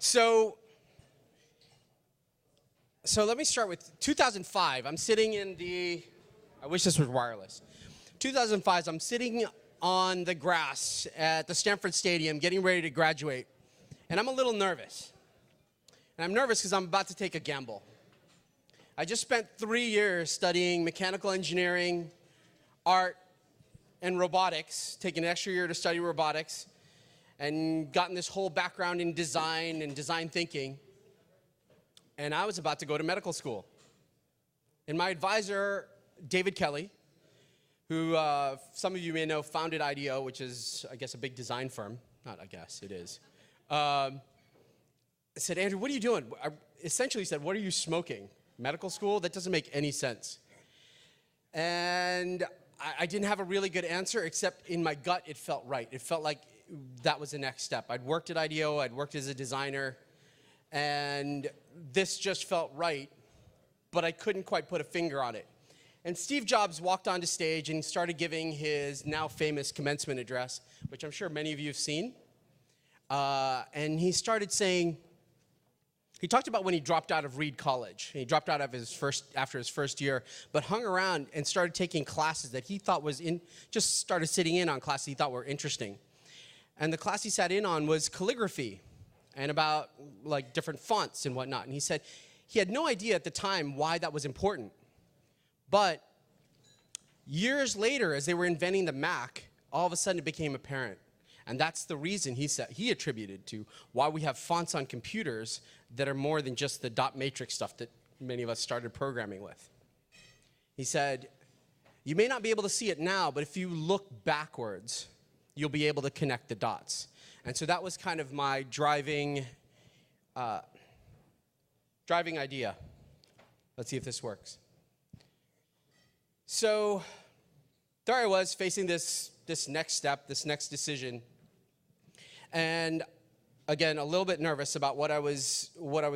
So let me start with 2005. I'm sitting in the, I wish this was wireless. 2005, I'm sitting on the grass at the Stanford Stadium getting ready to graduate. And I'm a little nervous. And I'm nervous because I'm about to take a gamble. I just spent 3 years studying mechanical engineering, art, and robotics, taking an extra year to study robotics, and gotten this whole background in design and design thinking. And I was about to go to medical school. And my advisor, David Kelly, who some of you may know founded IDEO, which is, I guess, a big design firm. Not I guess, it is. Said, Andrew, what are you doing? I essentially said, what are you smoking? Medical school? That doesn't make any sense. And I didn't have a really good answer, except in my gut, it felt right. It felt like that was the next step. I'd worked at IDEO, I'd worked as a designer, and this just felt right, but I couldn't quite put a finger on it. And Steve Jobs walked onto stage and started giving his now famous commencement address, which I'm sure many of you have seen. And he started saying, he talked about when he dropped out of Reed College. He dropped out of after his first year, but hung around and started taking classes that he thought just started sitting in on classes he thought were interesting. And the class he sat in on was calligraphy and about like different fonts and whatnot. And he said he had no idea at the time why that was important. But years later, as they were inventing the Mac, all of a sudden it became apparent. And that's the reason he attributed to why we have fonts on computers that are more than just the dot matrix stuff that many of us started programming with. He said, you may not be able to see it now, but if you look backwards, you'll be able to connect the dots. And so that was kind of my driving idea. Let's see if this works. So there I was facing this next step, this next decision. And again, a little bit nervous about what I was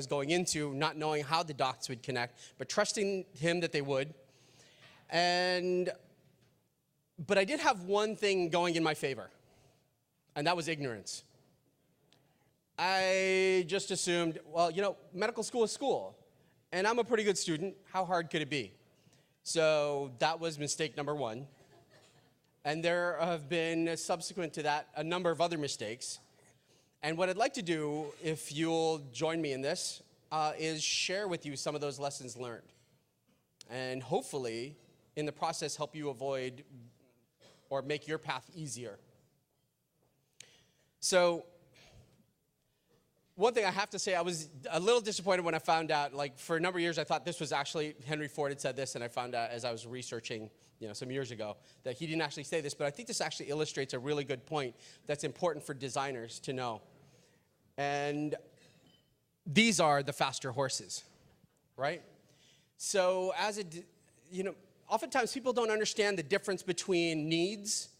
going into, not knowing how the dots would connect, but trusting him that they would. But I did have one thing going in my favor, and that was ignorance. I just assumed, well, you know, medical school is school, and I'm a pretty good student. How hard could it be? So that was mistake number one. And there have been, subsequent to that, a number of other mistakes. And what I'd like to do, if you'll join me in this, is share with you some of those lessons learned. And hopefully, in the process, help you avoid or make your path easier. So, one thing I have to say, I was a little disappointed when I found out, like for a number of years I thought this was actually, Henry Ford had said this, and I found out as I was researching, some years ago, that he didn't actually say this, but I think this actually illustrates a really good point that's important for designers to know. And these are the faster horses, right? So oftentimes people don't understand the difference between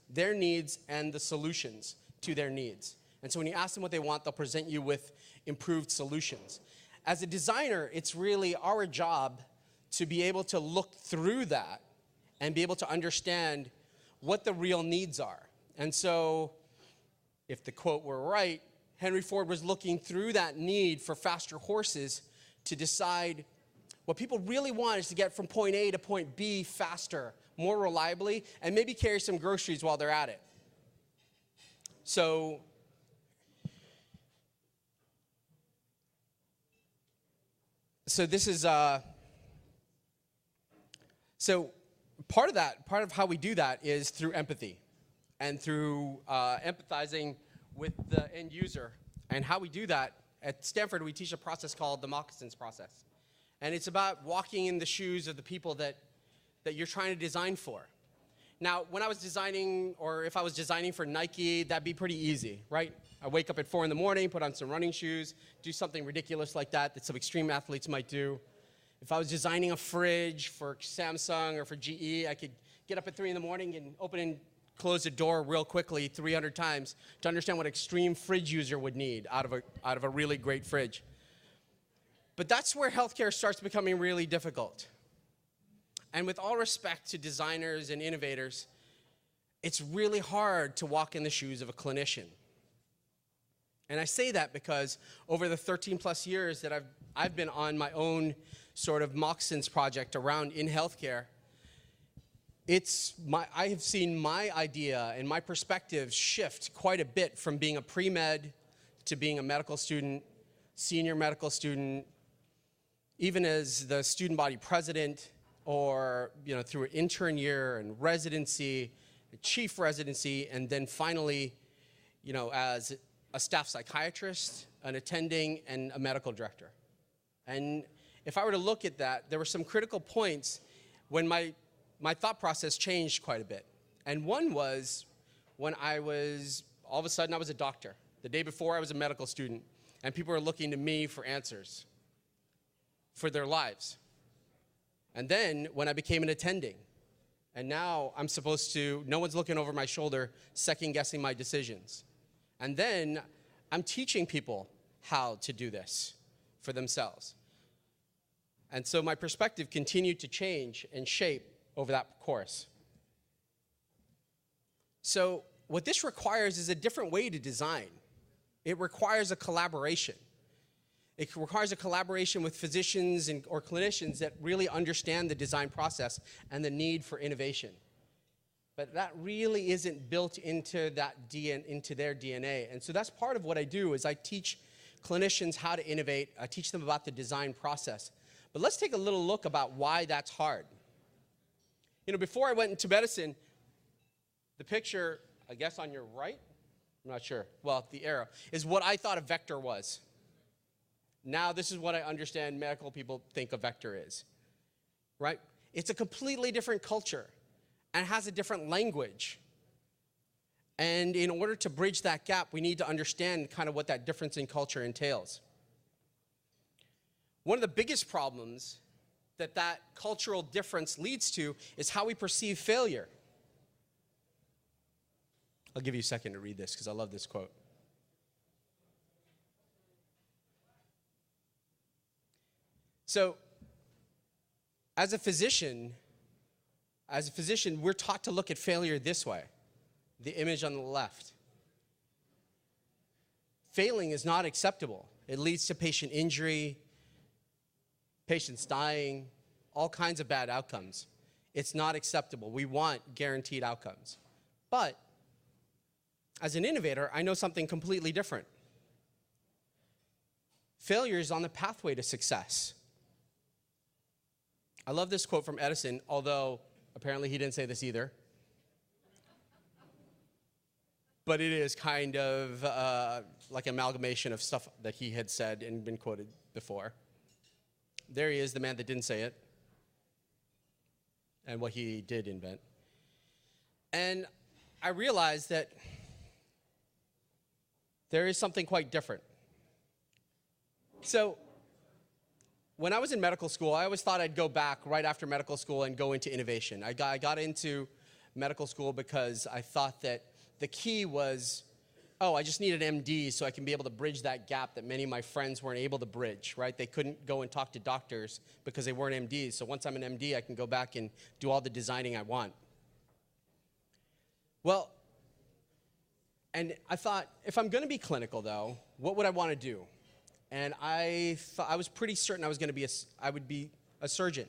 their needs, and the solutions to their needs. And so when you ask them what they want, they'll present you with improved solutions. As a designer, it's really our job to be able to look through that and be able to understand what the real needs are. And so, if the quote were right, Henry Ford was looking through that need for faster horses to decide what people really want is to get from point A to point B faster, more reliably, and maybe carry some groceries while they're at it. So this is, so part of how we do that is through empathy and through empathizing with the end user. And how we do that, at Stanford, we teach a process called the moccasins process. And it's about walking in the shoes of the people that you're trying to design for. Now, when I was designing, or if I was designing for Nike, that'd be pretty easy, right? I wake up at 4 in the morning, put on some running shoes, do something ridiculous like that some extreme athletes might do. If I was designing a fridge for Samsung or for GE, I could get up at 3 in the morning and open and close the door real quickly 300 times to understand what extreme fridge user would need out of a really great fridge. But that's where healthcare starts becoming really difficult. And with all respect to designers and innovators, it's really hard to walk in the shoes of a clinician. And I say that because over the 13 plus years that I've been on my own sort of MedMo16 project around in healthcare, I have seen my idea and my perspective shift quite a bit from being a pre-med to being a medical student, senior medical student, even as the student body president, or through an intern year and residency, chief residency, and then finally, as a staff psychiatrist, an attending, and a medical director. And if I were to look at that, there were some critical points when my thought process changed quite a bit. And one was when all of a sudden I was a doctor. The day before I was a medical student, and people were looking to me for answers for their lives. And then when I became an attending, and now I'm no one's looking over my shoulder, second guessing my decisions. And then I'm teaching people how to do this for themselves. And so my perspective continued to change and shape over that course. So what this requires is a different way to design. It requires a collaboration. It requires a collaboration with physicians or clinicians that really understand the design process and the need for innovation. But that really isn't built into their DNA. And so that's part of what I do is I teach clinicians how to innovate. I teach them about the design process. But let's take a little look about why that's hard. Before I went into medicine, the picture, I guess on your right, I'm not sure, well, the arrow, is what I thought a vector was. Now this is what I understand medical people think a vector is, right? It's a completely different culture and has a different language. And in order to bridge that gap, we need to understand kind of what that difference in culture entails. One of the biggest problems that cultural difference leads to is how we perceive failure. I'll give you a second to read this because I love this quote. So, as a physician, we're taught to look at failure this way, the image on the left. Failing is not acceptable. It leads to patient injury, patients dying, all kinds of bad outcomes. It's not acceptable. We want guaranteed outcomes. But as an innovator, I know something completely different. Failure is on the pathway to success. I love this quote from Edison, although apparently he didn't say this either. But it is kind of like an amalgamation of stuff that he had said and been quoted before. There he is, the man that didn't say it, and what he did invent. And I realized that there is something quite different. So, when I was in medical school, I always thought I'd go back right after medical school and go into innovation. I got into medical school because I thought that the key was, I just need an MD so I can be able to bridge that gap that many of my friends weren't able to bridge, right? They couldn't go and talk to doctors because they weren't MDs. So once I'm an MD, I can go back and do all the designing I want. Well, and I thought, if I'm going to be clinical, though, what would I want to do? And I was pretty certain I would be a surgeon.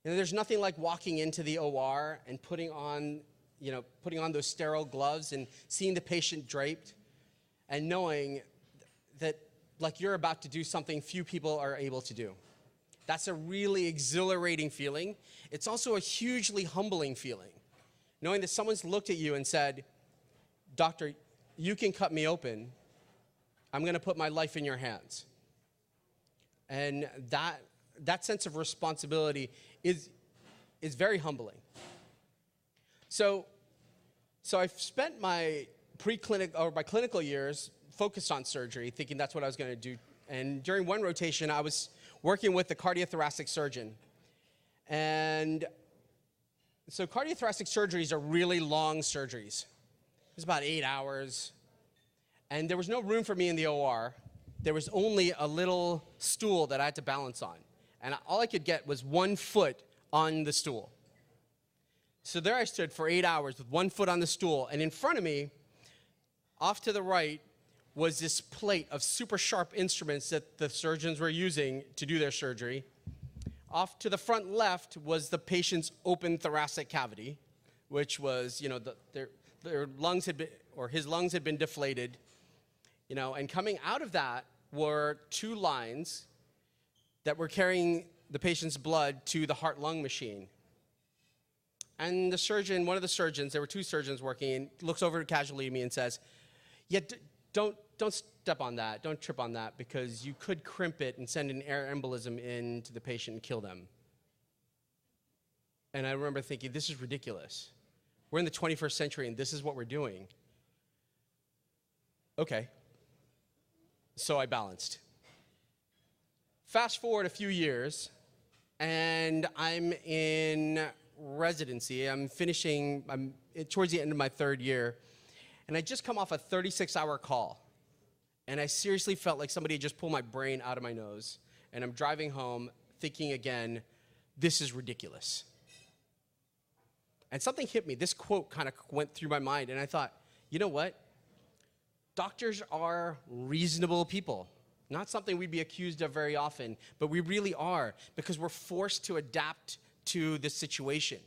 And there's nothing like walking into the OR and putting on those sterile gloves and seeing the patient draped and knowing that like you're about to do something few people are able to do. That's a really exhilarating feeling. It's also a hugely humbling feeling, knowing that someone's looked at you and said, "Doctor, you can cut me open. I'm going to put my life in your hands." And that sense of responsibility is very humbling. So I've spent my clinical years focused on surgery, thinking that's what I was going to do. And during one rotation, I was working with the cardiothoracic surgeon. And so cardiothoracic surgeries are really long surgeries. It's about 8 hours. And there was no room for me in the OR. There was only a little stool that I had to balance on. And all I could get was 1 foot on the stool. So there I stood for 8 hours with 1 foot on the stool. And in front of me, off to the right, was this plate of super sharp instruments that the surgeons were using to do their surgery. Off to the front left was the patient's open thoracic cavity, which was, you know, their lungs had been, or his lungs had been deflated, you know, and coming out of that were two lines that were carrying the patient's blood to the heart-lung machine. And the surgeon, one of the surgeons, there were two surgeons working, looks over casually at me and says, yeah, don't step on that, don't trip on that, because you could crimp it and send an air embolism into the patient and kill them. And I remember thinking, this is ridiculous. We're in the 21st century and this is what we're doing. Okay. So I balanced. Fast forward a few years, and I'm in residency. I'm towards the end of my third year, and I just come off a 36-hour call. And I seriously felt like somebody had just pulled my brain out of my nose. And I'm driving home thinking again, this is ridiculous. And something hit me. This quote kind of went through my mind, and I thought, you know what? Doctors are reasonable people. Not something we'd be accused of very often, but we really are, because we're forced to adapt to this situation.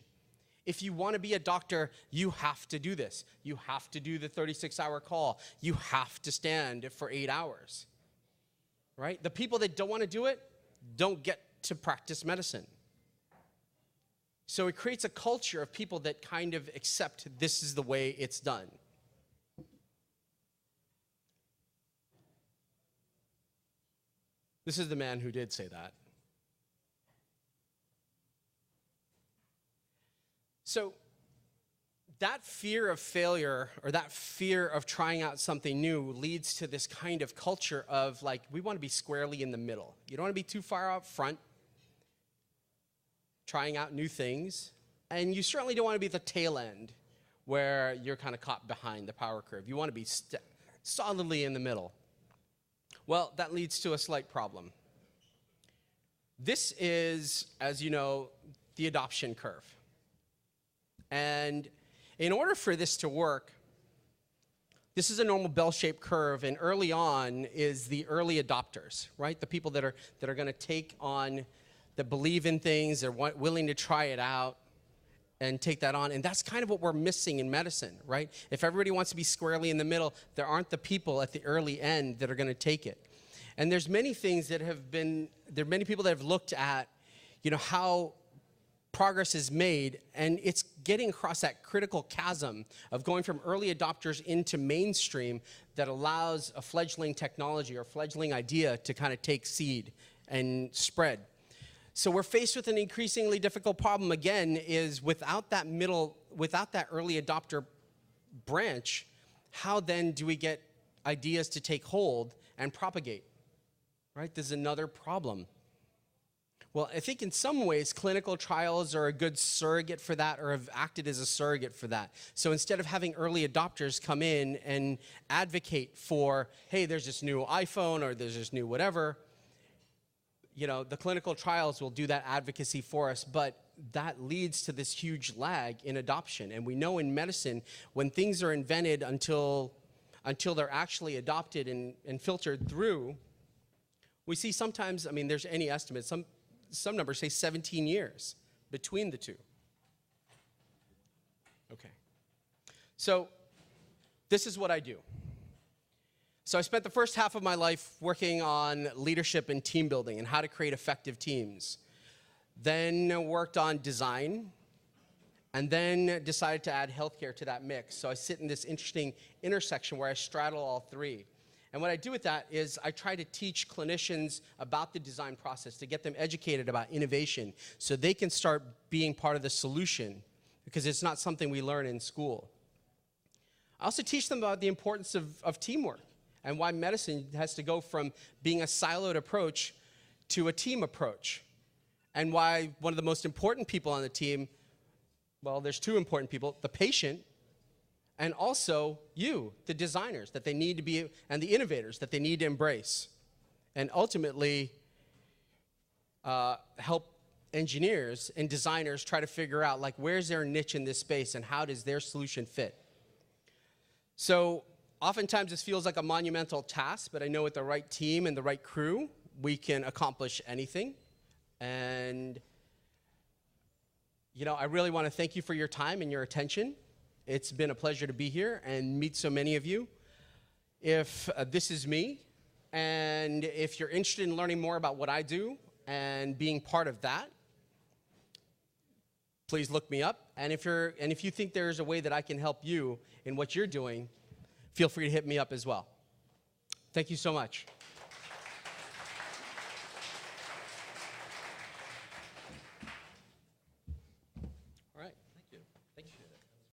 If you want to be a doctor, you have to do this. You have to do the 36-hour call. You have to stand for 8 hours, right? The people that don't want to do it don't get to practice medicine. So it creates a culture of people that kind of accept this is the way it's done. This is the man who did say that. So that fear of failure, or that fear of trying out something new, leads to this kind of culture of, like, we want to be squarely in the middle. You don't want to be too far out front, trying out new things, and you certainly don't want to be at the tail end where you're kind of caught behind the power curve. You want to be solidly in the middle. Well, that leads to a slight problem. This is, as you know, the adoption curve. And in order for this to work, this is a normal bell-shaped curve, and early on is the early adopters, right? The people that are going to take on, that believe in things, they're willing to try it out and take that on. And that's kind of what we're missing in medicine, right? If everybody wants to be squarely in the middle, there aren't the people at the early end that are going to take it. And there's many things that have been, there are many people that have looked at, you know, how progress is made, and it's getting across that critical chasm of going from early adopters into mainstream that allows a fledgling technology or fledgling idea to kind of take seed and spread. So we're faced with an increasingly difficult problem again, is without that early adopter branch, how then do we get ideas to take hold and propagate, right? There's another problem. Well, I think in some ways, clinical trials are a good surrogate for that, or have acted as a surrogate for that. So instead of having early adopters come in and advocate for, hey, there's this new iPhone or there's this new whatever, you know, the clinical trials will do that advocacy for us, but that leads to this huge lag in adoption. And we know in medicine, when things are invented until they're actually adopted and filtered through, we see sometimes, I mean, there's any estimate, some numbers say 17 years between the two. Okay. So this is what I do. So I spent the first half of my life working on leadership and team building and how to create effective teams. Then worked on design, and then decided to add healthcare to that mix. So I sit in this interesting intersection where I straddle all three. And what I do with that is I try to teach clinicians about the design process, to get them educated about innovation so they can start being part of the solution, because it's not something we learn in school. I also teach them about the importance of teamwork and why medicine has to go from being a siloed approach to a team approach, and why one of the most important people on the team, well, there's two important people, the patient, and also you, the designers, that they need to be, and the innovators that they need to embrace. And ultimately, help engineers and designers try to figure out, like, where's their niche in this space and how does their solution fit? So Oftentimes this feels like a monumental task, but I know with the right team and the right crew, we can accomplish anything. And, you know, I really want to thank you for your time and your attention. It's been a pleasure to be here and meet so many of you. If this is me, and if you're interested in learning more about what I do and being part of that, please look me up. And if you think there's a way that I can help you in what you're doing, feel free to hit me up as well. Thank you so much.